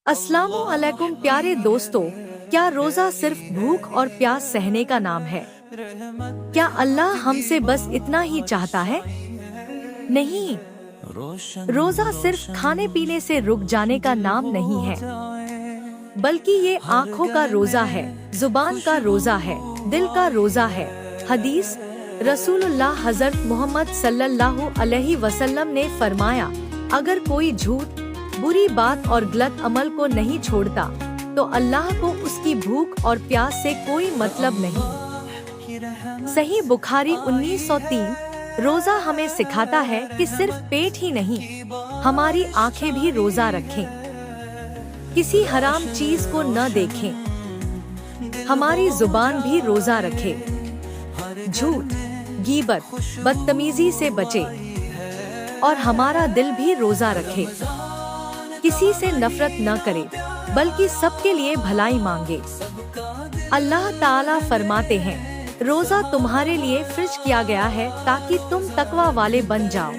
अस्सलामु अलैकुम प्यारे दोस्तों, क्या रोजा सिर्फ भूख और प्यास सहने का नाम है? क्या अल्लाह हमसे बस इतना ही चाहता है? नहीं, रोजा सिर्फ खाने पीने से रुक जाने का नाम नहीं है, बल्कि ये आँखों का रोजा है, जुबान का रोजा है, दिल का रोजा है। हदीस रसूलुल्लाह हज़रत मोहम्मद सल्लल्लाहु अलैहि वसल्लम ने फरमाया, अगर कोई झूठ, बुरी बात और गलत अमल को नहीं छोड़ता तो अल्लाह को उसकी भूख और प्यास से कोई मतलब नहीं। सही बुखारी 1903। रोजा हमें सिखाता है कि सिर्फ पेट ही नहीं, हमारी आंखें भी रोजा रखें, किसी हराम चीज को न देखें, हमारी जुबान भी रोजा रखे, झूठ, गीबत, बदतमीजी से बचे और हमारा दिल भी रोजा रखे, किसी से नफरत न करे बल्कि सबके लिए भलाई मांगे। अल्लाह ताला फरमाते हैं, रोजा तुम्हारे लिए फ्रिज किया गया है ताकि तुम तकवा वाले बन जाओ।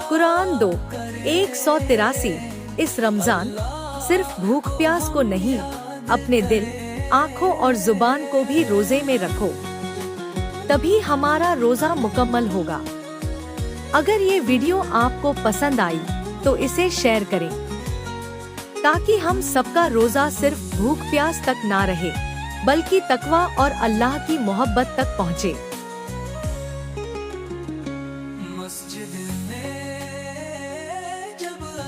कुरान 2:183। इस रमजान सिर्फ भूख प्यास को नहीं, अपने दिल, आँखों और जुबान को भी रोजे में रखो, तभी हमारा रोजा मुकम्मल होगा। अगर ये वीडियो आपको पसंद आई तो इसे शेयर करें, ताकि हम सबका रोजा सिर्फ भूख प्यास तक ना रहे बल्कि तकवा और अल्लाह की मोहब्बत तक पहुँचे।